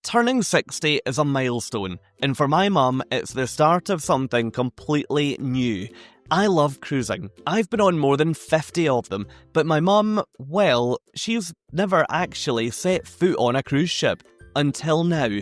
Turning 60 is a milestone, and for my mum, it's the start of something completely new. I love cruising. I've been on more than 50 of them, but my mum, well, she's never actually set foot on a cruise ship. Until now.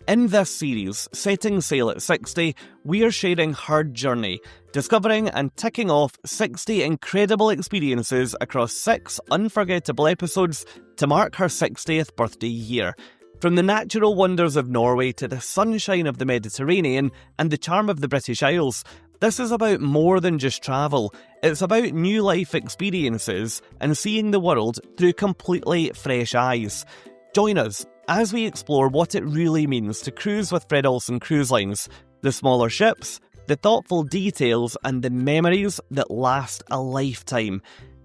In this series, Setting Sail at 60, we're sharing her journey, discovering and ticking off 60 incredible experiences across 6 unforgettable episodes to mark her 60th birthday year. From the natural wonders of Norway to the sunshine of the Mediterranean and the charm of the British Isles, this is about more than just travel. It's about new life experiences and seeing the world through completely fresh eyes. Join us as we explore what it really means to cruise with Fred Olsen Cruise Lines, the smaller ships, the thoughtful details and the memories that last a lifetime.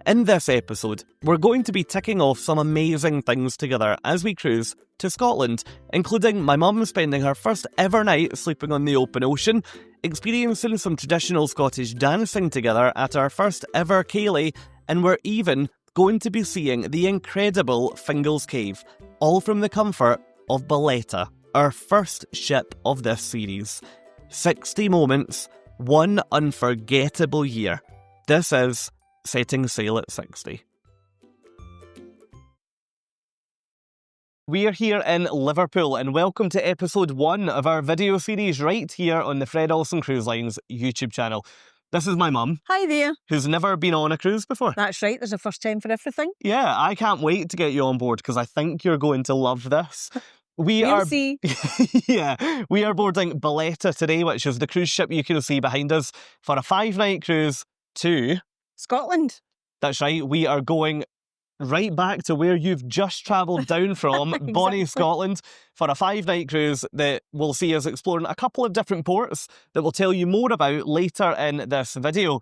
In this episode, we're going to be ticking off some amazing things together as we cruise to Scotland, including my mum spending her first ever night sleeping on the open ocean, experiencing some traditional Scottish dancing together at our first ever ceilidh, and we're even going to be seeing the incredible Fingal's Cave, all from the comfort of Bolette, our first ship of this series. 60 moments, one unforgettable year. This is Setting Sail at 60. We are here in Liverpool and welcome to episode 1 of our video series right here on the Fred Olsen Cruise Lines YouTube channel. This is my mum. Hi there. Who's never been on a cruise before. That's right, there's a first time for everything. Yeah, I can't wait to get you on board because I think you're going to love this. We'll see. Yeah, we are boarding Bolette today, which is the cruise ship you can see behind us, for a 5-night cruise to Scotland. That's right, we are going right back to where you've just travelled down from, Exactly. Bonnie, Scotland, for a 5-night cruise that will see us exploring a couple of different ports that we'll tell you more about later in this video.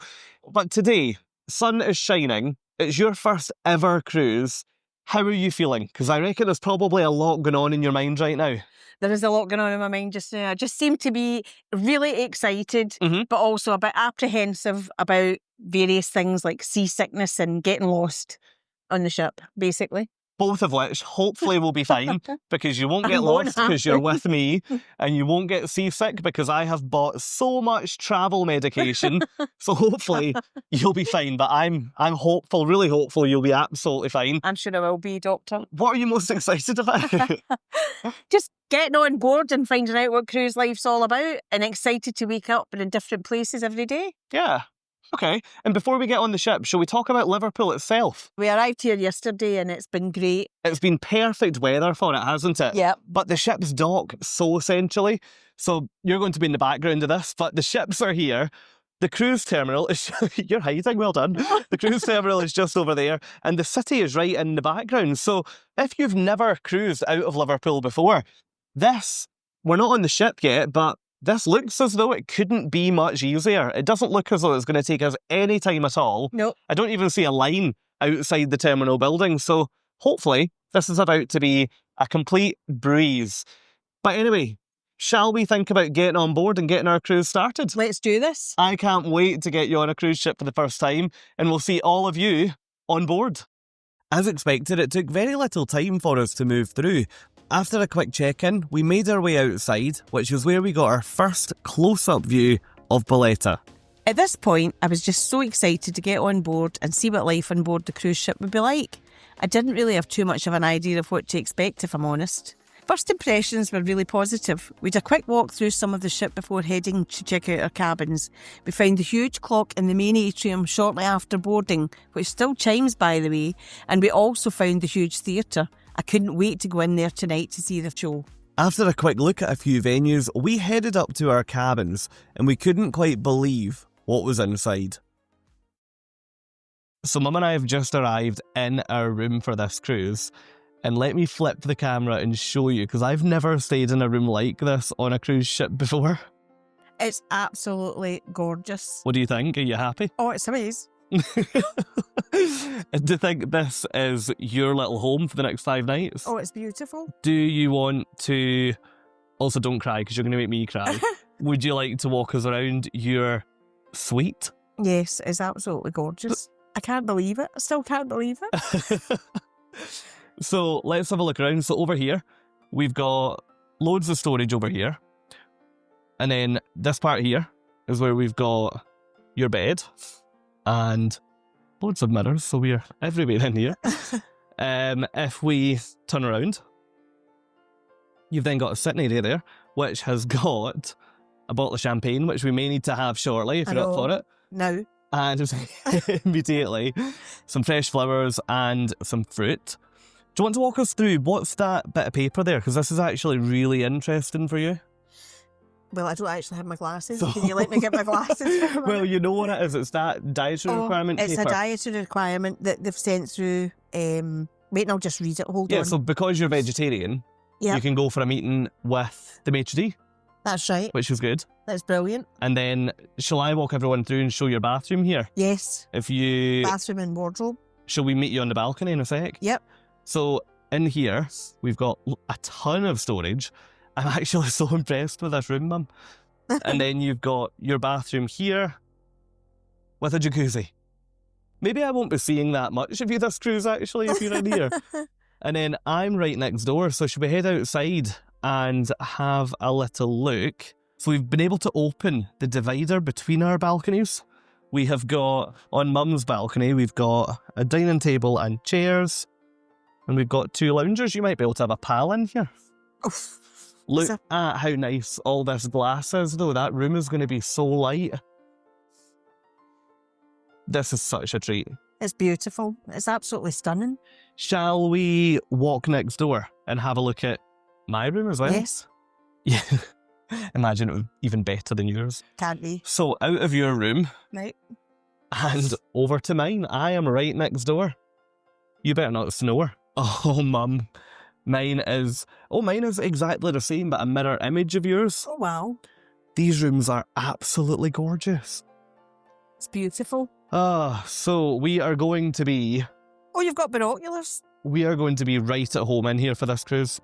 But today, sun is shining, it's your first ever cruise. How are you feeling? Because I reckon there's probably a lot going on in your mind right now. There is a lot going on in my mind just now. I just seem to be really excited, Mhm. but also a bit apprehensive about various things like seasickness and getting lost on the ship, basically. Both of which hopefully will be fine because you won't I get won't lost because you're have with me, and you won't get seasick because I have bought so much travel medication. So hopefully you'll be fine. But I'm hopeful, really hopeful you'll be absolutely fine. I'm sure I will be, Doctor. What are you most excited about? Just getting on board and finding out what cruise life's all about, and excited to wake up in different places every day. Yeah. Okay. And before we get on the ship, shall we talk about Liverpool itself? We arrived here yesterday and it's been great. It's been perfect weather for it, hasn't it? Yep. But the ships dock so essentially. So you're going to be in the background of this, but the ships are here. The cruise terminal is... You're hiding, well done. The cruise terminal is just over there, and the city is right in the background. So if you've never cruised out of Liverpool before, we're not on the ship yet, but this looks as though it couldn't be much easier. It doesn't look as though it's going to take us any time at all. Nope. I don't even see a line outside the terminal building, so hopefully this is about to be a complete breeze. But anyway, shall we think about getting on board and getting our cruise started? Let's do this. I can't wait to get you on a cruise ship for the first time, and we'll see all of you on board. As expected, it took very little time for us to move through. After a quick check-in, we made our way outside, which is where we got our first close-up view of Bolette. At this point, I was just so excited to get on board and see what life on board the cruise ship would be like. I didn't really have too much of an idea of what to expect, if I'm honest. First impressions were really positive. We had a quick walk through some of the ship before heading to check out our cabins. We found the huge clock in the main atrium shortly after boarding, which still chimes, by the way, and we also found the huge theatre. I couldn't wait to go in there tonight to see the show. After a quick look at a few venues, we headed up to our cabins, and we couldn't quite believe what was inside. So Mum and I have just arrived in our room for this cruise, and let me flip the camera and show you, because I've never stayed in a room like this on a cruise ship before. It's absolutely gorgeous. What do you think? Are you happy? Oh, it's amazing. Do you think this is your little home for the next 5 nights? Oh, it's beautiful. Do you want to... Also, don't cry, because you're going to make me cry. Would you like to walk us around your suite? Yes, it's absolutely gorgeous. I can't believe it. I still can't believe it. So let's have a look around. So over here, we've got loads of storage over here. And then this part here is where we've got your bed and loads of mirrors, so we're everywhere in here. If we turn around, you've then got a sitting area there, which has got a bottle of champagne, which we may need to have shortly if you're up for it. No. And immediately, some fresh flowers and some fruit. Do you want to walk us through what's that bit of paper there? Because this is actually really interesting for you. Well, I don't actually have my glasses. Can you let me get my glasses? Well, you know what it is. It's that dietary requirement it's paper. A dietary requirement that they've sent through. Wait, I'll just read it. Hold on. Yeah, so because you're vegetarian, you can go for a meeting with the maitre d'. That's right. Which is good. That's brilliant. And then, shall I walk everyone through and show your bathroom here? Yes. Bathroom and wardrobe. Shall we meet you on the balcony in a sec? Yep. So, in here, we've got a ton of storage. I'm actually so impressed with this room, Mum. And then you've got your bathroom here with a jacuzzi. Maybe I won't be seeing that much of you this cruise, actually, if you're in here. And then I'm right next door, so should we head outside and have a little look? So we've been able to open the divider between our balconies. We have got, on Mum's balcony, we've got a dining table and chairs. And we've got 2 loungers. You might be able to have a pal in here. Oof. Look at how nice all this glass is, though. That room is going to be so light. This is such a treat. It's beautiful. It's absolutely stunning. Shall we walk next door and have a look at my room as well? Yes. Yeah. Imagine it was even better than yours. Can't be. So out of your room. Right. And over to mine. I am right next door. You better not snore. Oh, Mum. Mine is exactly the same, but a mirror image of yours. Oh, wow. These rooms are absolutely gorgeous. It's beautiful. So we are going to be... Oh, you've got binoculars? We are going to be right at home in here for this cruise.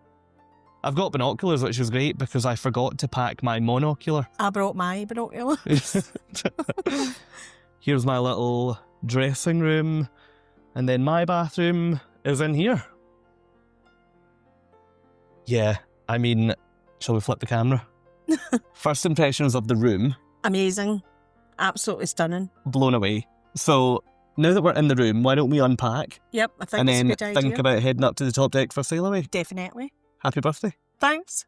I've got binoculars, which is great because I forgot to pack my monocular. I brought my binoculars. Here's my little dressing room, and then my bathroom is in here. Yeah, I mean, shall we flip the camera? First impressions of the room. Amazing. Absolutely stunning. Blown away. So, now that we're in the room, why don't we unpack? Yep, I think and it's a good then idea. think about heading up to the top deck for sail away. Definitely. Happy birthday. Thanks.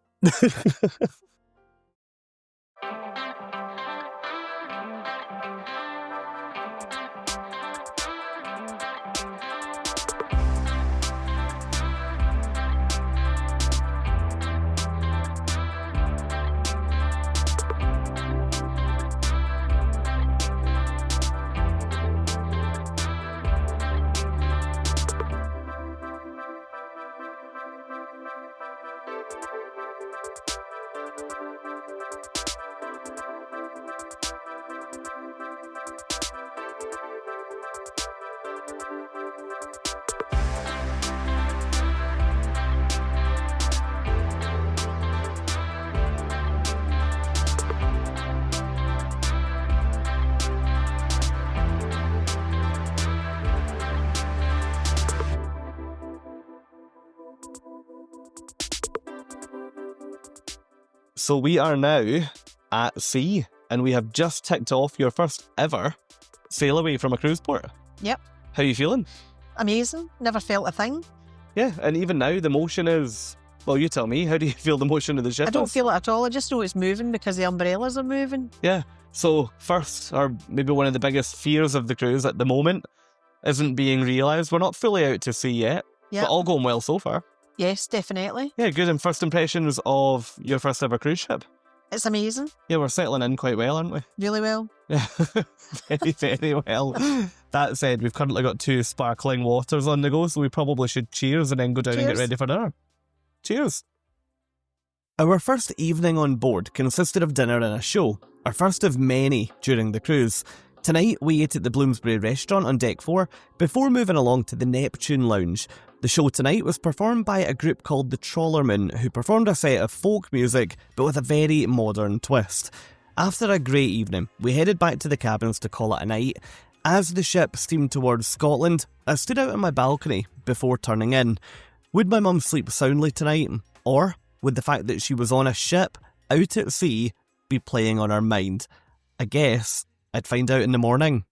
So we are now at sea, and we have just ticked off your first ever sail away from a cruise port. Yep. How are you feeling? Amazing. Never felt a thing. Yeah, and even now the motion is... Well, you tell me, how do you feel the motion of the ship I don't is? feel it at all. I just know it's moving because the umbrellas are moving. Yeah. So first, or maybe one of the biggest fears of the cruise at the moment, isn't being realised. We're not fully out to sea yet, Yep. but all going well so far. Yes, definitely. Yeah, good. And first impressions of your first ever cruise ship? It's amazing. Yeah, we're settling in quite well, aren't we? Really well. Yeah, very, very well. That said, we've currently got 2 sparkling waters on the go, so we probably should cheers and then go down and get ready for dinner. Cheers. Our first evening on board consisted of dinner and a show, our first of many during the cruise. Tonight, we ate at the Bloomsbury restaurant on Deck 4 before moving along to the Neptune Lounge. The show tonight was performed by a group called the Trawlermen, who performed a set of folk music, but with a very modern twist. After a great evening, we headed back to the cabins to call it a night. As the ship steamed towards Scotland, I stood out on my balcony before turning in. Would my mum sleep soundly tonight? Or would the fact that she was on a ship out at sea be playing on her mind? I guess I'd find out in the morning.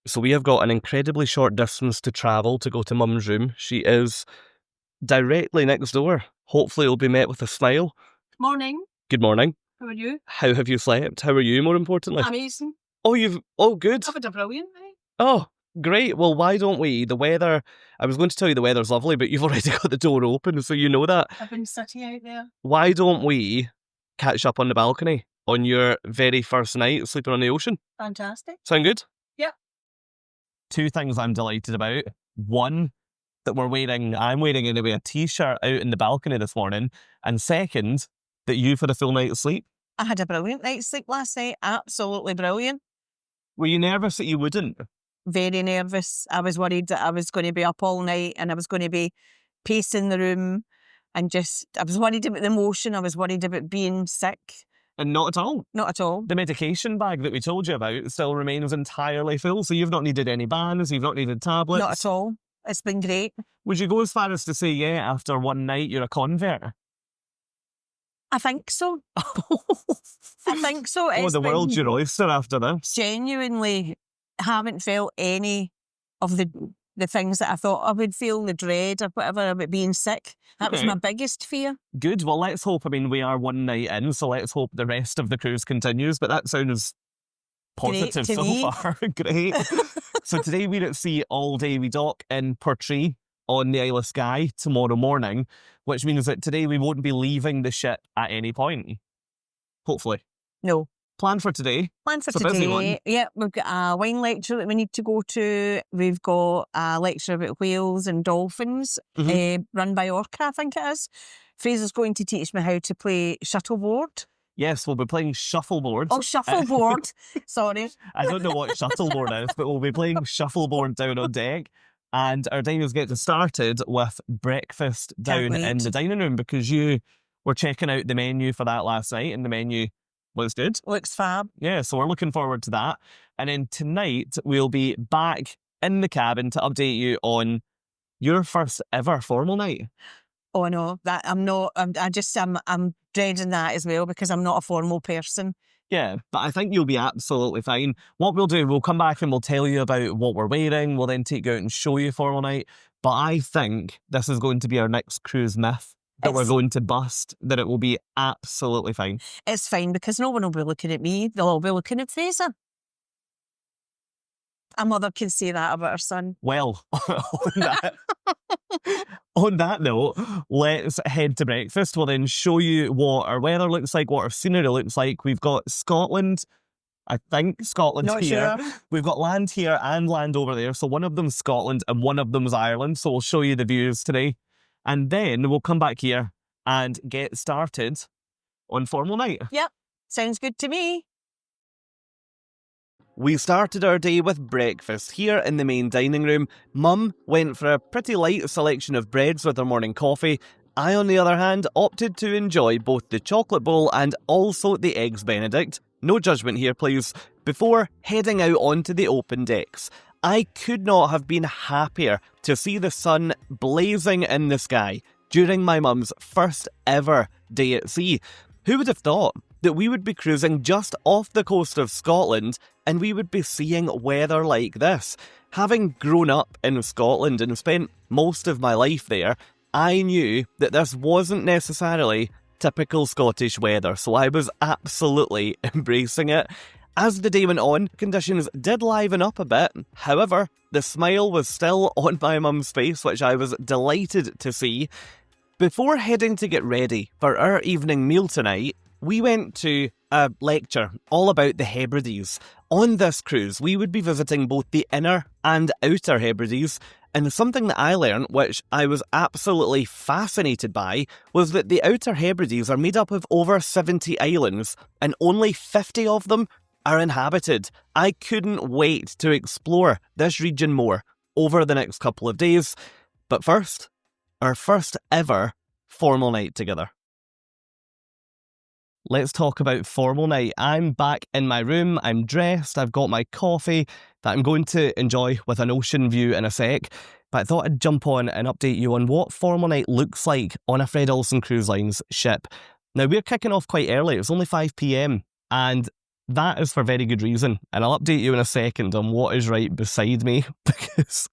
So we have got an incredibly short distance to travel to go to Mum's room. She is directly next door. Hopefully we'll be met with a smile. Morning. Good morning. How are you? How have you slept? How are you, more importantly? Amazing. Oh, good. I've had a brilliant night. Oh, great. Well, why don't we? The weather, I was going to tell you the weather's lovely, but you've already got the door open, so you know that. I've been sitting out there. Why don't we catch up on the balcony on your very first night sleeping on the ocean? Fantastic. Sound good? Yeah. Two things I'm delighted about. One, that I'm wearing anyway, a t-shirt out in the balcony this morning. And second, that you've had a full night's sleep. I had a brilliant night's sleep last night. Absolutely brilliant. Were you nervous that you wouldn't? Very nervous. I was worried that I was going to be up all night and I was going to be pacing the room and I was worried about the emotion. I was worried about being sick. And not at all. Not at all. The medication bag that we told you about still remains entirely full, so you've not needed any bans, you've not needed tablets. Not at all. It's been great. Would you go as far as to say, yeah, after one night you're a convert? I think so. I think so. Oh, the world's your oyster after this. Genuinely haven't felt any of the things that I thought I would feel, the dread or whatever about being sick. That was my biggest fear. Good. Well, let's hope. I mean, we are one night in, so let's hope the rest of the cruise continues. But that sounds positive so far. Great. So today we're at sea all day. We dock in Portree on the Isle of Skye tomorrow morning, which means that today we won't be leaving the ship at any point. Hopefully. No. Plan for today. Plan for it's a busy one. today. Yeah, we've got a wine lecture that we need to go to. We've got a lecture about whales and dolphins, run by Orca, I think it is. Fraser's going to teach me how to play shuttleboard. Yes, we'll be playing shuffleboard. Oh, shuffleboard. Sorry. I don't know what shuffleboard is, but we'll be playing shuffleboard down on deck. And our diners getting started with breakfast down in the dining room because you were checking out the menu for that last night and the menu looks good. Looks fab. Yeah, so we're looking forward to that. And then tonight we'll be back in the cabin to update you on your first ever formal night. Oh no, that I'm not. I'm dreading that as well because I'm not a formal person. Yeah, but I think you'll be absolutely fine. What we'll do, we'll come back and we'll tell you about what we're wearing. We'll then take you out and show you formal night. But I think this is going to be our next cruise myth that we're going to bust, that it will be absolutely fine. It's fine because no one will be looking at me. They'll all be looking at Fraser. A mother can say that about her son. Well, on that note, let's head to breakfast. We'll then show you what our weather looks like, what our scenery looks like. We've got Scotland. I think Scotland Not here. Sure. We've got land here and land over there. So one of them's Scotland and one of them's Ireland. So we'll show you the views today. And then we'll come back here and get started on formal night. Yep, sounds good to me. We started our day with breakfast here in the main dining room. Mum went for a pretty light selection of breads with her morning coffee. I, on the other hand, opted to enjoy both the chocolate bowl and also the Eggs Benedict. No judgment here, please. Before heading out onto the open decks, I could not have been happier to see the sun blazing in the sky during my mum's first ever day at sea. Who would have thought that we would be cruising just off the coast of Scotland and we would be seeing weather like this? Having grown up in Scotland and spent most of my life there, I knew that this wasn't necessarily typical Scottish weather, so I was absolutely embracing it. As the day went on, conditions did liven up a bit. However, the smile was still on my mum's face, which I was delighted to see. Before heading to get ready for our evening meal tonight, we went to a lecture all about the Hebrides. On this cruise, we would be visiting both the inner and outer Hebrides, and something that I learned, which I was absolutely fascinated by, was that the outer Hebrides are made up of over 70 islands, and only 50 of them are inhabited. I couldn't wait to explore this region more over the next couple of days. But first, our first ever formal night together. Let's talk about formal night. I'm back in my room, I'm dressed, I've got my coffee that I'm going to enjoy with an ocean view in a sec. but I thought I'd jump on and update you on what formal night looks like on a Fred Olsen Cruise Line's ship. Now, we're kicking off quite early. It's only 5 p.m, and that is for very good reason. And I'll update you in a second on what is right beside me, because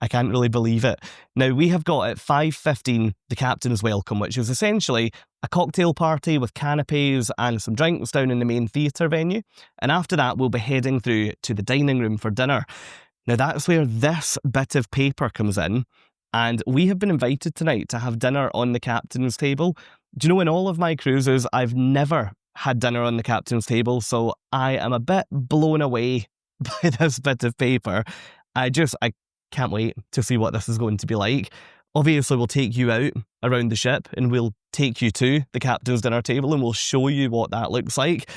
I can't really believe it. Now, we have got at 5:15 the captain's welcome, which is essentially a cocktail party with canapes and some drinks down in the main theatre venue. And after that, we'll be heading through to the dining room for dinner. Now, that's where this bit of paper comes in. And we have been invited tonight to have dinner on the captain's table. Do you know, in all of my cruises, I've never had dinner on the captain's table. So I am a bit blown away by this bit of paper. I can't wait to see what this is going to be like. Obviously, we'll take you out around the ship and we'll take you to the captain's dinner table and we'll show you what that looks like.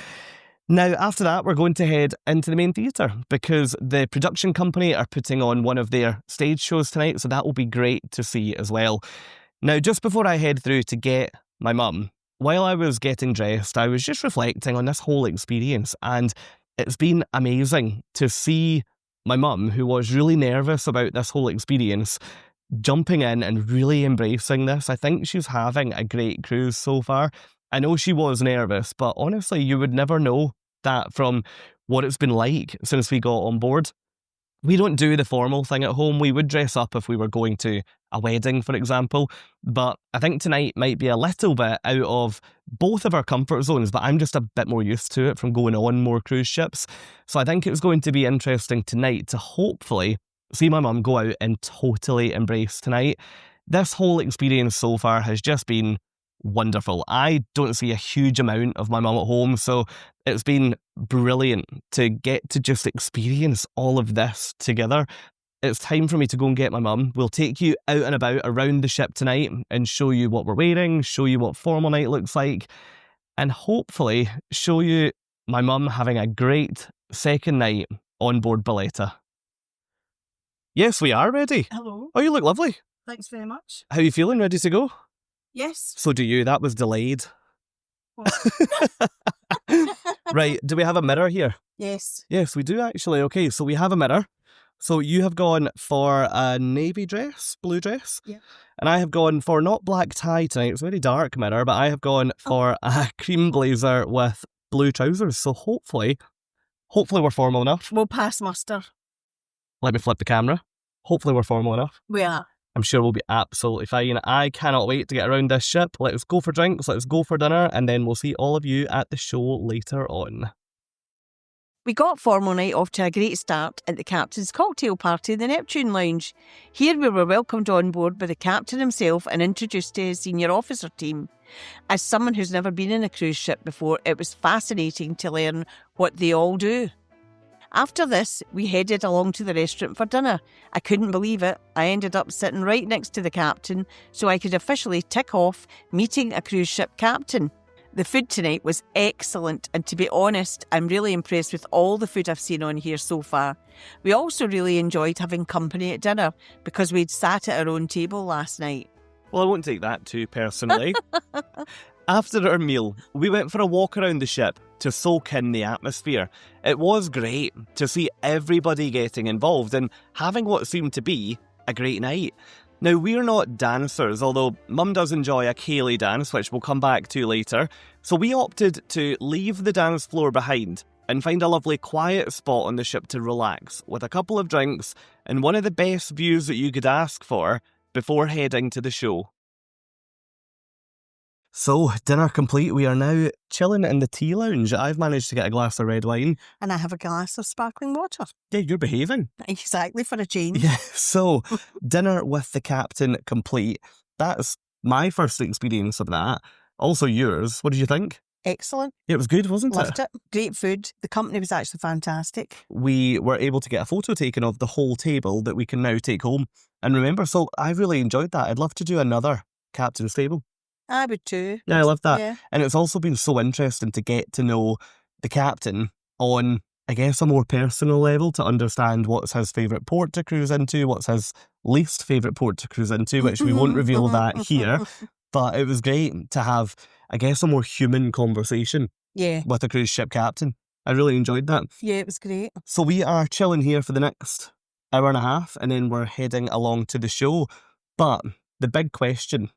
Now, after that, we're going to head into the main theatre because the production company are putting on one of their stage shows tonight, so that will be great to see as well. Now, just before I head through to get my mum, while I was getting dressed, I was just reflecting on this whole experience, and it's been amazing to see my mum, who was really nervous about this whole experience, jumping in and really embracing this. I think she's having a great cruise so far. I know she was nervous, but honestly, you would never know that from what it's been like since we got on board. We don't do the formal thing at home. We would dress up if we were going to a wedding, for example. But I think tonight might be a little bit out of both of our comfort zones, but I'm just a bit more used to it from going on more cruise ships. So I think it's going to be interesting tonight to hopefully see my mum go out and totally embrace tonight. This whole experience so far has just been wonderful. I don't see a huge amount of my mum at home, so it's been brilliant to get to just experience all of this together. It's time for me to go and get my mum. We'll take you out and about around the ship tonight and show you what we're wearing, show you what formal night looks like, and hopefully show you my mum having a great second night on board Bolette. Yes, we are ready. Hello. Oh, you look lovely. Thanks very much. How are you feeling? Ready to go? Yes. So do you. That was delayed. Right, do we have a mirror here? Yes. Yes, we do actually. Okay, so we have a mirror. So you have gone for a navy dress, blue dress. Yeah. And I have gone for not black tie tonight. It's a very dark mirror, but I have gone for a cream blazer with blue trousers. So hopefully we're formal enough. We'll pass muster. Let me flip the camera. Hopefully we're formal enough. We are. I'm sure we'll be absolutely fine. I cannot wait to get around this ship. Let's go for drinks, let's go for dinner, and then we'll see all of you at the show later on. We got formal night off to a great start at the captain's cocktail party in the Neptune Lounge. Here we were welcomed on board by the captain himself and introduced to his senior officer team. As someone who's never been in a cruise ship before, it was fascinating to learn what they all do. After this, we headed along to the restaurant for dinner. I couldn't believe it. I ended up sitting right next to the captain, so I could officially tick off meeting a cruise ship captain. The food tonight was excellent, and to be honest, I'm really impressed with all the food I've seen on here so far. We also really enjoyed having company at dinner because we'd sat at our own table last night. Well, I won't take that too personally. After our meal, we went for a walk around the ship to soak in the atmosphere. It was great to see everybody getting involved and having what seemed to be a great night. Now, we're not dancers, although Mum does enjoy a ceilidh dance, which we'll come back to later. So we opted to leave the dance floor behind and find a lovely quiet spot on the ship to relax, with a couple of drinks and one of the best views that you could ask for before heading to the show. So, dinner complete. We are now chilling in the tea lounge. I've managed to get a glass of red wine. And I have a glass of sparkling water. Yeah, you're behaving. Exactly, for a change. Yeah, so dinner with the captain complete. That's my first experience of that. Also yours. What did you think? Excellent. Yeah, it was good, wasn't Loved it. Great food. The company was actually fantastic. We were able to get a photo taken of the whole table that we can now take home and remember. So I really enjoyed that. I'd love to do another captain's table. I would too. Yeah, I love that. Yeah. And it's also been so interesting to get to know the captain on, I guess, a more personal level, to understand what's his favourite port to cruise into, what's his least favourite port to cruise into, which we won't reveal that here. But it was great to have, I guess, a more human conversation with a cruise ship captain. I really enjoyed that. Yeah, it was great. So we are chilling here for the next hour and a half, and then we're heading along to the show. But the big question,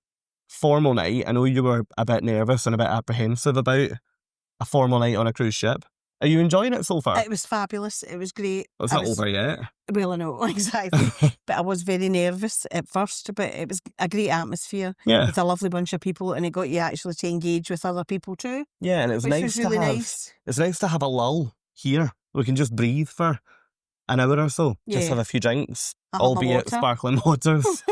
formal night, I know you were a bit nervous and a bit apprehensive about a formal night on a cruise ship. Are you enjoying it so far? It was fabulous. It was great. It's not over yet. Well, I know, exactly. But I was very nervous at first, but it was a great atmosphere with a lovely bunch of people, and it got you actually to engage with other people too. Yeah, and it was nice to have. Nice. It's nice to have a lull here. We can just breathe for an hour or so. Yeah. Just have a few drinks, albeit sparkling waters.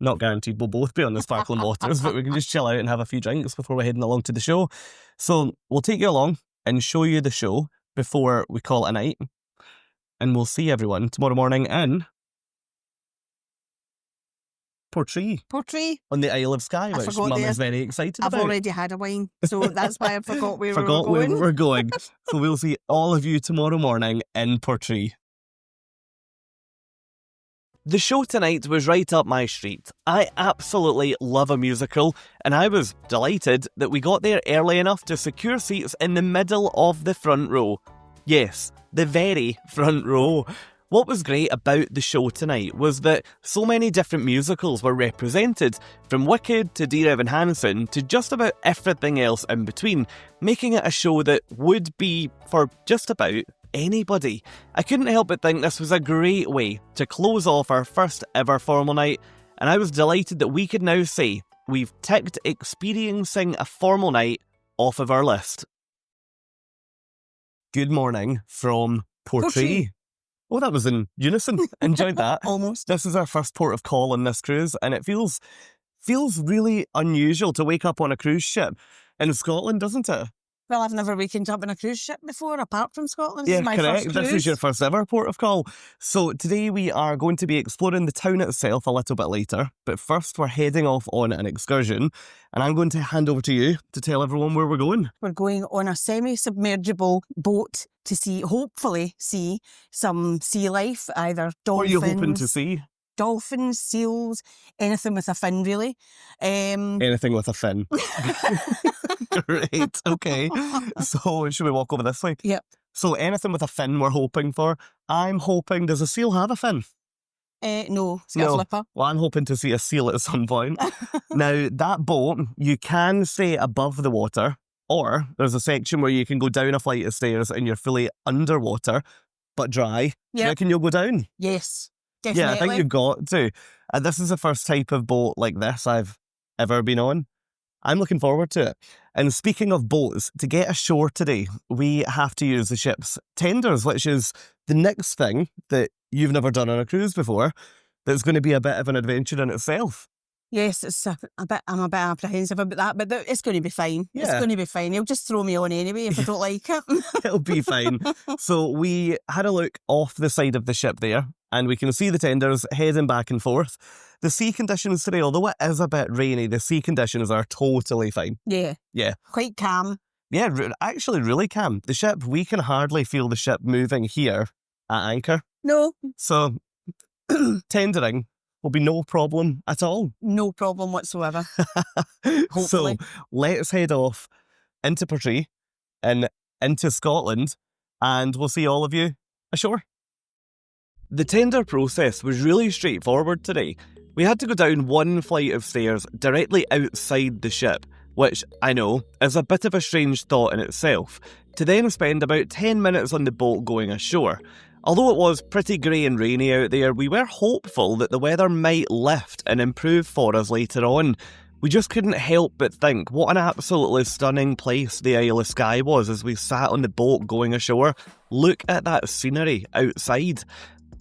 Not guaranteed we'll both be on the sparkling waters, but we can just chill out and have a few drinks before we're heading along to the show. So we'll take you along and show you the show before we call it a night. And we'll see everyone tomorrow morning in Portree. On the Isle of Skye, which Mum is very excited about. I've already had a wine, so that's why I forgot where we were going. So we'll see all of you tomorrow morning in Portree. The show tonight was right up my street. I absolutely love a musical, and I was delighted that we got there early enough to secure seats in the middle of the front row. Yes, the very front row. What was great about the show tonight was that so many different musicals were represented, from Wicked to Dear Evan Hansen to just about everything else in between, making it a show that would be for just about anybody. I couldn't help but think this was a great way to close off our first ever formal night, and I was delighted that we could now say we've ticked experiencing a formal night off of our list. Good morning from Portree. Oh, that was in unison. Enjoyed that. Almost. This is our first port of call on this cruise, and it feels really unusual to wake up on a cruise ship in Scotland, doesn't it? Well, I've never wakened up in a cruise ship before, apart from Scotland. Yeah, this is my correct. First cruise. This is your first ever port of call. So today we are going to be exploring the town itself a little bit later. But first we're heading off on an excursion. And I'm going to hand over to you to tell everyone where we're going. We're going on a semi-submergible boat to hopefully see some sea life, either dolphins. What are you hoping to see? Dolphins, seals, anything with a fin, really. Anything with a fin. Great, okay. So, should we walk over this way? Yep. So, anything with a fin we're hoping for. I'm hoping, does a seal have a fin? No, it's got a flipper. Well, I'm hoping to see a seal at some point. Now, that boat, you can stay above the water, or there's a section where you can go down a flight of stairs and you're fully underwater, but dry. Yep. Do you reckon you'll go down? Yes. Definitely. Yeah, I think you've got to. This is the first type of boat like this I've ever been on. I'm looking forward to it. And speaking of boats, to get ashore today, we have to use the ship's tenders, which is the next thing that you've never done on a cruise before. That's going to be a bit of an adventure in itself. Yes, I'm a bit apprehensive about that, but it's going to be fine. Yeah. It's going to be fine. He'll just throw me on anyway if I don't like it. It'll be fine. So we had a look off the side of the ship there, and we can see the tenders heading back and forth. The sea conditions today, although it is a bit rainy, the sea conditions are totally fine. Yeah. Yeah. Quite calm. Yeah, actually really calm. The ship, we can hardly feel the ship moving here at anchor. No. So, tendering will be no problem at all. No problem whatsoever. So, let's head off into Portree and into Scotland, and we'll see all of you ashore. The tender process was really straightforward today. We had to go down one flight of stairs directly outside the ship, which I know is a bit of a strange thought in itself, to then spend about 10 minutes on the boat going ashore. Although it was pretty grey and rainy out there, we were hopeful that the weather might lift and improve for us later on. We just couldn't help but think what an absolutely stunning place the Isle of Skye was as we sat on the boat going ashore. Look at that scenery outside.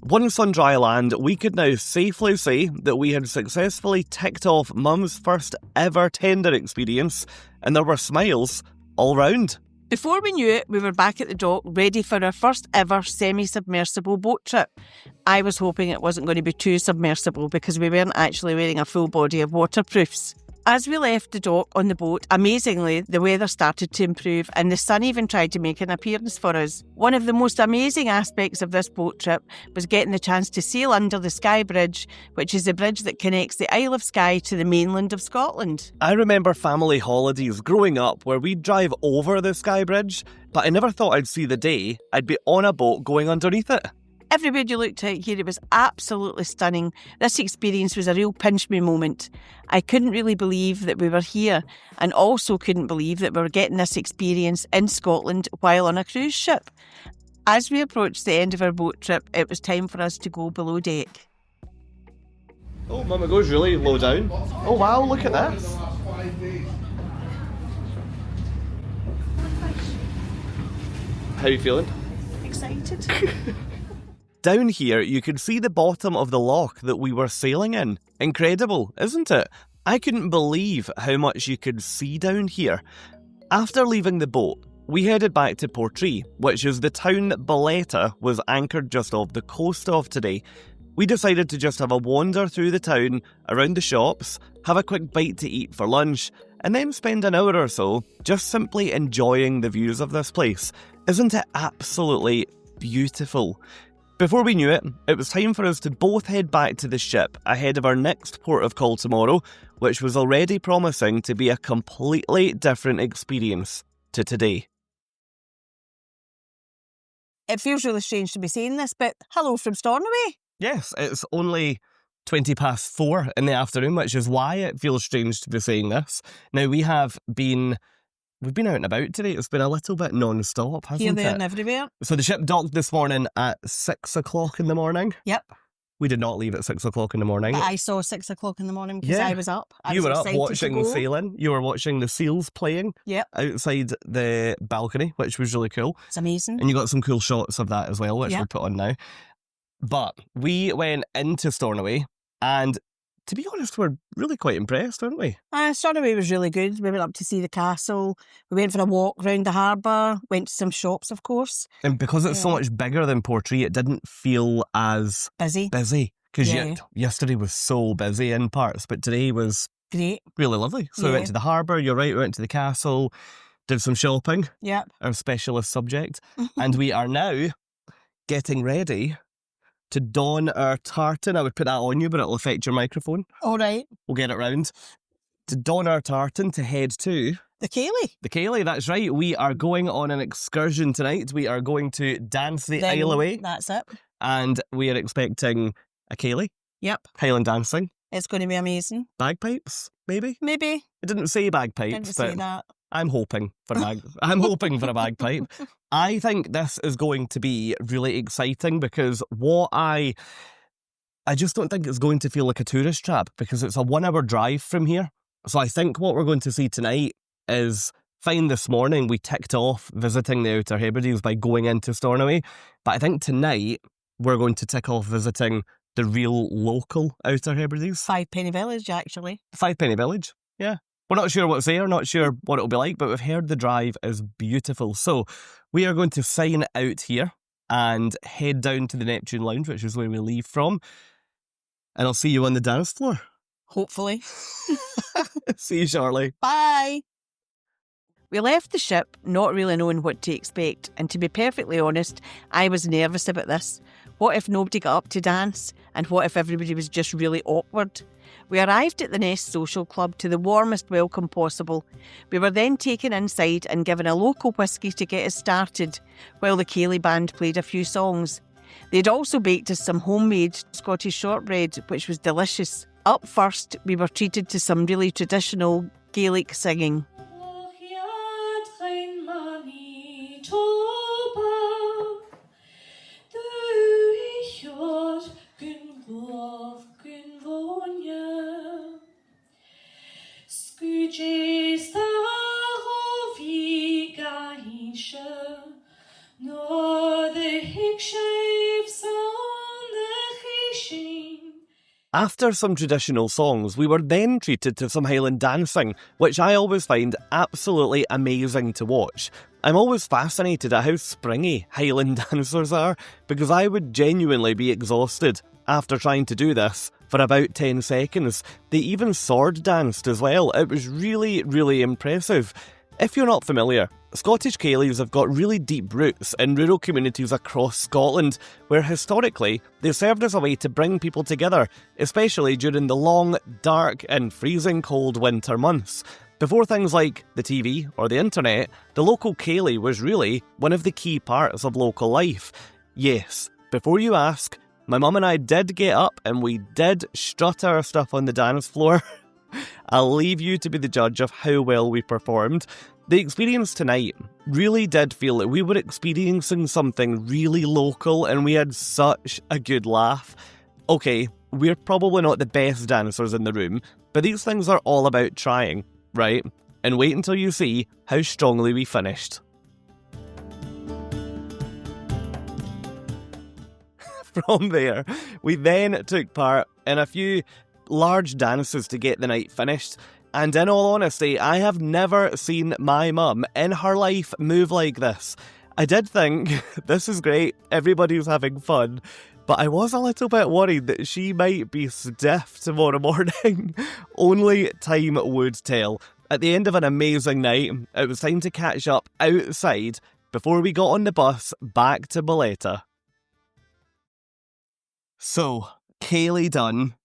Once on dry land, we could now safely say that we had successfully ticked off Mum's first ever tender experience, and there were smiles all round. Before we knew it, we were back at the dock, ready for our first ever semi-submersible boat trip. I was hoping it wasn't going to be too submersible because we weren't actually wearing a full body of waterproofs. As we left the dock on the boat, amazingly, the weather started to improve and the sun even tried to make an appearance for us. One of the most amazing aspects of this boat trip was getting the chance to sail under the Skye Bridge, which is the bridge that connects the Isle of Skye to the mainland of Scotland. I remember family holidays growing up where we'd drive over the Skye Bridge, but I never thought I'd see the day I'd be on a boat going underneath it. Everywhere you looked out here, it was absolutely stunning. This experience was a real pinch me moment. I couldn't really believe that we were here, and also couldn't believe that we were getting this experience in Scotland while on a cruise ship. As we approached the end of our boat trip, it was time for us to go below deck. Oh, Mum, it goes really low down. Oh wow, look at this. How are you feeling? Excited. Down here, you could see the bottom of the loch that we were sailing in. Incredible, isn't it? I couldn't believe how much you could see down here. After leaving the boat, we headed back to Portree, which is the town that Bolette was anchored just off the coast of today. We decided to just have a wander through the town, around the shops, have a quick bite to eat for lunch, and then spend an hour or so just simply enjoying the views of this place. Isn't it absolutely beautiful? Before we knew it, it was time for us to both head back to the ship ahead of our next port of call tomorrow, which was already promising to be a completely different experience to today. It feels really strange to be saying this, but hello from Stornoway. Yes, it's only 4:20 in the afternoon, which is why it feels strange to be saying this. Now, we've been out and about today. It's been a little bit non-stop, hasn't it? Here, there and everywhere. So the ship docked this morning at 6 o'clock in the morning. Yep. We did not leave at 6 o'clock in the morning. But I saw 6 o'clock in the morning because I was up. You were up watching sailing. You were watching the seals playing outside the balcony, which was really cool. It's amazing. And you got some cool shots of that as well, which we'll put on now. But we went into Stornoway, and to be honest, we're really quite impressed, weren't we? Stornoway was really good. We went up to see the castle. We went for a walk round the harbour. Went to some shops, of course. And because it's so much bigger than Portree, it didn't feel as busy. Because yesterday was so busy in parts, but today was great. Really lovely. So we went to the harbour, you're right, we went to the castle, did some shopping. Yep. Our specialist subject. And we are now getting ready to don our tartan. I would put that on you, but it'll affect your microphone. All right. We'll get it round. To don our tartan to head to... The ceilidh. The ceilidh, that's right. We are going on an excursion tonight. We are going to dance the Isle away. That's it. And we are expecting a ceilidh. Yep. Highland dancing. It's going to be amazing. Bagpipes, maybe? Maybe. It didn't say bagpipes, Didn't say that. I'm hoping for a bagpipe. I think this is going to be really exciting because I just don't think it's going to feel like a tourist trap because it's a 1 hour drive from here. So I think what we're going to see tonight is fine. This morning we ticked off visiting the Outer Hebrides by going into Stornoway. But I think tonight we're going to tick off visiting the real local Outer Hebrides. Fivepenny Village, actually. Fivepenny Village, yeah. We're not sure what's there, not sure what it'll be like, but we've heard the drive is beautiful. So we are going to sign out here and head down to the Neptune Lounge, which is where we leave from. And I'll see you on the dance floor. Hopefully. See you shortly. Bye. We left the ship not really knowing what to expect, and to be perfectly honest, I was nervous about this. What if nobody got up to dance? And what if everybody was just really awkward? We arrived at the Nest Social Club to the warmest welcome possible. We were then taken inside and given a local whisky to get us started, while the ceilidh band played a few songs. They'd also baked us some homemade Scottish shortbread, which was delicious. Up first, we were treated to some really traditional Gaelic singing. After some traditional songs, we were then treated to some Highland dancing, which I always find absolutely amazing to watch. I'm always fascinated at how springy Highland dancers are, because I would genuinely be exhausted after trying to do this for about 10 seconds. They even sword danced as well. It was really, really impressive. If you're not familiar, Scottish ceilidhs have got really deep roots in rural communities across Scotland, where historically they served as a way to bring people together, especially during the long, dark and freezing cold winter months. Before things like the TV or the internet, the local ceilidh was really one of the key parts of local life. Yes, before you ask, my mum and I did get up and we did strut our stuff on the dance floor. I'll leave you to be the judge of how well we performed. The experience tonight really did feel like we were experiencing something really local and we had such a good laugh. Okay, we're probably not the best dancers in the room, but these things are all about trying, right? And wait until you see how strongly we finished. From there, we then took part in a few large dances to get the night finished. And in all honesty, I have never seen my mum in her life move like this. I did think, this is great, everybody's having fun, but I was a little bit worried that she might be stiff tomorrow morning. Only time would tell. At the end of an amazing night, it was time to catch up outside before we got on the bus back to Bolette. So, Kayleigh done.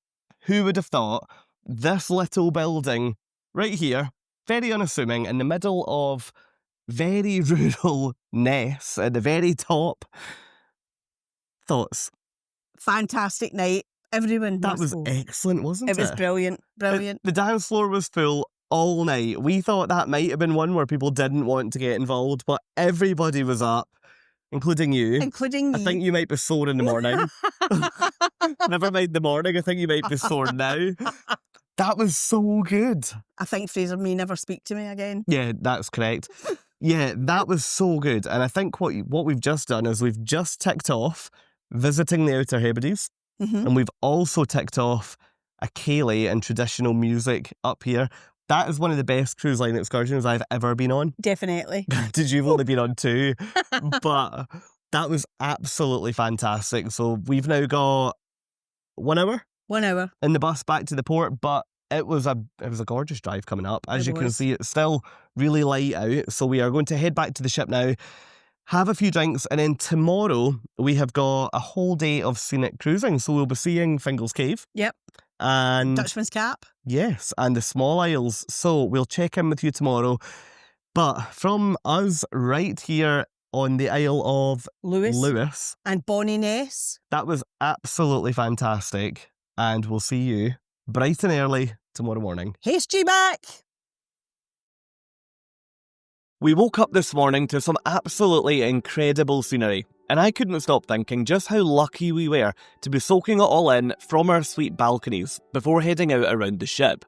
Who would have thought this little building right here, very unassuming, in the middle of very rural Ness at the very top. Thoughts? Fantastic night. Everyone. That was excellent, wasn't it? It was brilliant. Brilliant. The dance floor was full all night. We thought that might have been one where people didn't want to get involved, but everybody was up. Including you. Including me. I think you might be sore in the morning. Never mind the morning, I think you might be sore now. That was so good. I think Fraser may never speak to me again. Yeah, that's correct. Yeah, that was so good. And I think what we've just done is we've just ticked off visiting the Outer Hebrides. And we've also ticked off a Kayleigh and traditional music up here. That is one of the best cruise line excursions I've ever been on. Definitely. Did you've only been on 2? But that was absolutely fantastic. So we've now got 1 hour? 1 hour. In the bus back to the port, but it was a gorgeous drive coming up. As you can see, it's still really light out. So we are going to head back to the ship now, have a few drinks, and then tomorrow we have got a whole day of scenic cruising. So we'll be seeing Fingal's Cave. Yep. And Dutchman's Cap. Yes, and the small isles. So we'll check in with you tomorrow. But from us right here on the Isle of Lewis and Bonnie Ness, that was absolutely fantastic. And we'll see you bright and early tomorrow morning. Hey, Stu back! We woke up this morning to some absolutely incredible scenery, and I couldn't stop thinking just how lucky we were to be soaking it all in from our suite balconies before heading out around the ship.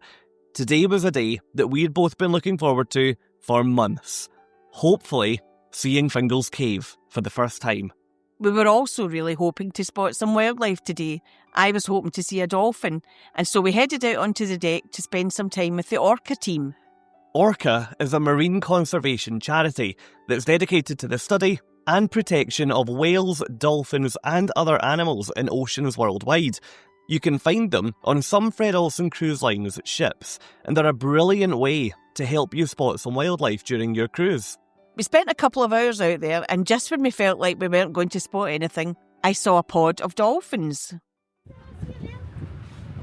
Today was a day that we'd both been looking forward to for months. Hopefully, seeing Fingal's Cave for the first time. We were also really hoping to spot some wildlife today. I was hoping to see a dolphin, and so we headed out onto the deck to spend some time with the Orca team. Orca is a marine conservation charity that's dedicated to the study and protection of whales, dolphins and other animals in oceans worldwide. You can find them on some Fred Olsen cruise lines ships, and they're a brilliant way to help you spot some wildlife during your cruise. We spent a couple of hours out there, and just when we felt like we weren't going to spot anything, I saw a pod of dolphins.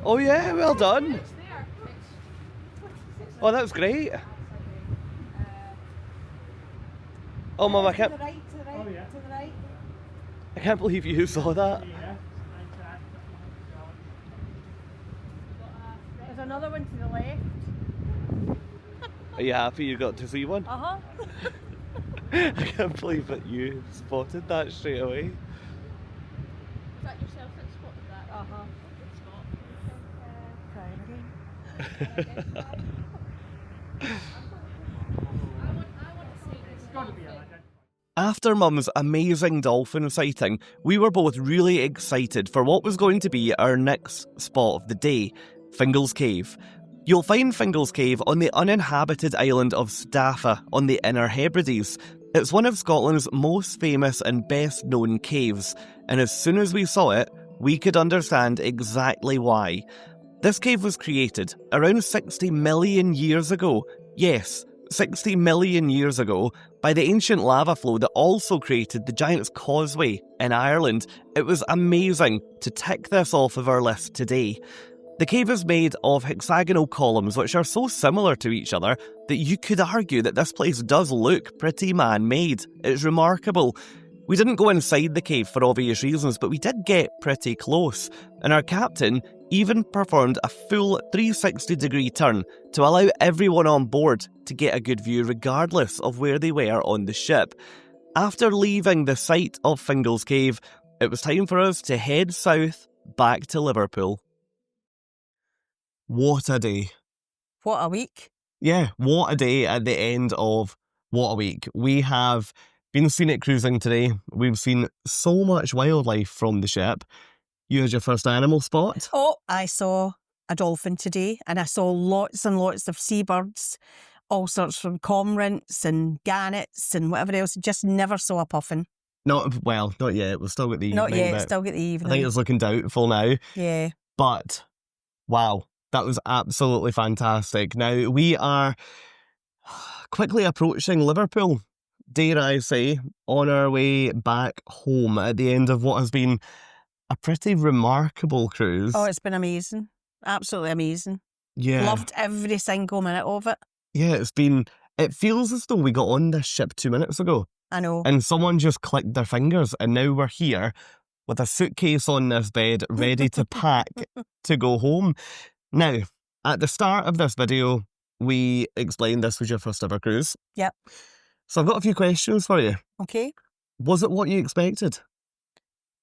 Oh yeah, well done. Oh, that was great. Oh, Mum, I can't... To the right, to the right. I can't believe you saw that. There's another one to the left. Are you happy you got to see one? Uh-huh. I can't believe that you spotted that straight away. Is that yourself that spotted that? Uh-huh. Good spot. Try again. I want to see this. It's got to be After Mum's amazing dolphin sighting, we were both really excited for what was going to be our next spot of the day, Fingal's Cave. You'll find Fingal's Cave on the uninhabited island of Staffa on the Inner Hebrides. It's one of Scotland's most famous and best known caves, and as soon as we saw it, we could understand exactly why. This cave was created around 60 million years ago. Yes, 60 million years ago, by the ancient lava flow that also created the Giant's Causeway in Ireland. It was amazing to tick this off of our list today. The cave is made of hexagonal columns which are so similar to each other that you could argue that this place does look pretty man-made. It's remarkable. We didn't go inside the cave for obvious reasons, but we did get pretty close, and our captain even performed a full 360-degree turn to allow everyone on board to get a good view regardless of where they were on the ship. After leaving the site of Fingal's Cave, it was time for us to head south back to Liverpool. What a day. What a week. Yeah, what a day at the end of what a week. We have been scenic cruising today. We've seen so much wildlife from the ship. You had your first animal spot. Oh, I saw a dolphin today, and I saw lots and lots of seabirds, all sorts from cormorants and gannets and whatever else. Just never saw a puffin. Not yet. We've still got the evening. Not yet, but still get the evening. I think it's looking doubtful now. Yeah. But, wow, that was absolutely fantastic. Now, we are quickly approaching Liverpool, dare I say, on our way back home at the end of what has been a pretty remarkable cruise. Oh, it's been amazing. Absolutely amazing. Yeah. Loved every single minute of it. Yeah, it feels as though we got on this ship 2 minutes ago. I know. And someone just clicked their fingers, and now we're here with a suitcase on this bed, ready to pack to go home. Now, at the start of this video, we explained this was your first ever cruise. Yep. So I've got a few questions for you. Okay. Was it what you expected?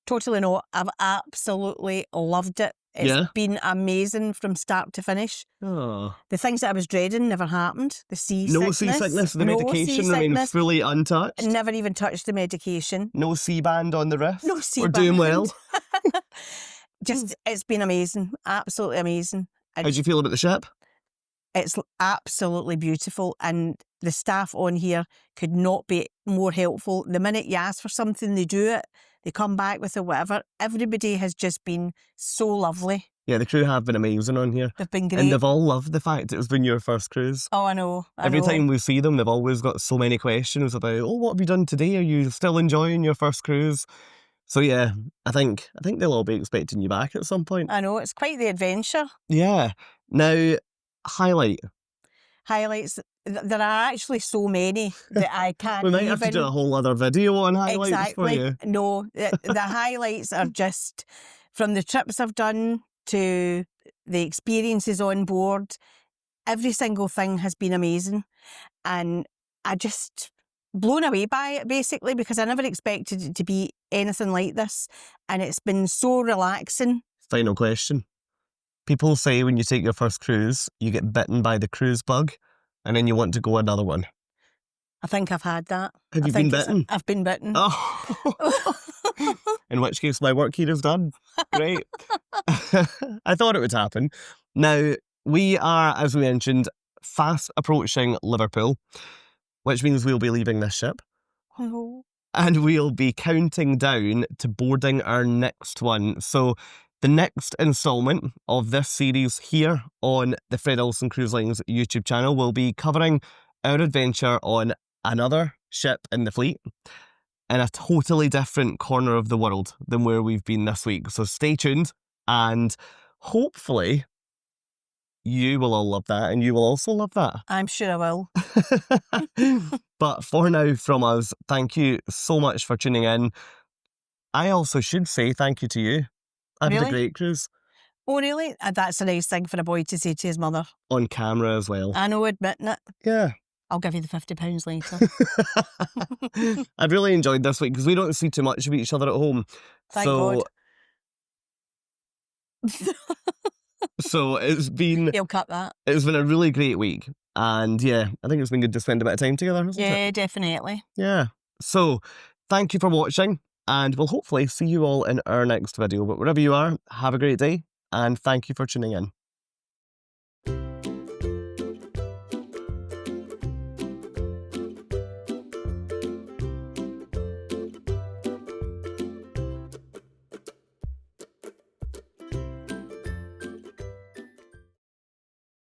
Totally not. I've absolutely loved it. It's been amazing from start to finish. Oh. The things that I was dreading never happened. The seasickness. No seasickness. The medication remained fully untouched. Never even touched the medication. No C-band on the riff. No C-band. We're doing well. Just, it's been amazing. Absolutely amazing. How do you feel about the ship? It's absolutely beautiful, and the staff on here could not be more helpful. The minute you ask for something, they do it. They come back with it, whatever. Everybody has just been so lovely. Yeah, the crew have been amazing on here. They've been great. And they've all loved the fact it's been your first cruise. Oh, I know. Every time we see them, they've always got so many questions about, oh, what have you done today? Are you still enjoying your first cruise? So yeah, I think they'll all be expecting you back at some point. I know, it's quite the adventure. Yeah. Now, highlights. There are actually so many that I can't We might have to do a whole other video on highlights for you. No, the highlights are just from the trips I've done to the experiences on board. Every single thing has been amazing. And I just blown away by it, basically, because I never expected it to be anything like this. And it's been so relaxing. Final question. People say when you take your first cruise, you get bitten by the cruise bug, and then you want to go another one. I think I've had that. Have you been bitten? I've been bitten. Oh. In which case, my work here is done. Great. I thought it would happen. Now, we are, as we mentioned, fast approaching Liverpool, which means we'll be leaving this ship. Oh. And we'll be counting down to boarding our next one. So the next instalment of this series here on the Fred Olsen Cruise Lines YouTube channel will be covering our adventure on another ship in the fleet in a totally different corner of the world than where we've been this week. So stay tuned, and hopefully you will all love that, and you will also love that. I'm sure I will. But for now, from us, thank you so much for tuning in. I also should say thank you to you. I've had a great cruise. Oh, really? That's a nice thing for a boy to say to his mother. On camera as well. I know, admitting it. Yeah. I'll give you the £50 later. I've really enjoyed this week because we don't see too much of each other at home. Thank God. So it's been... He'll cut that. It's been a really great week. And yeah, I think it's been good to spend a bit of time together, hasn't it? Yeah, definitely. Yeah. So thank you for watching, and we'll hopefully see you all in our next video. But wherever you are, have a great day, and thank you for tuning in.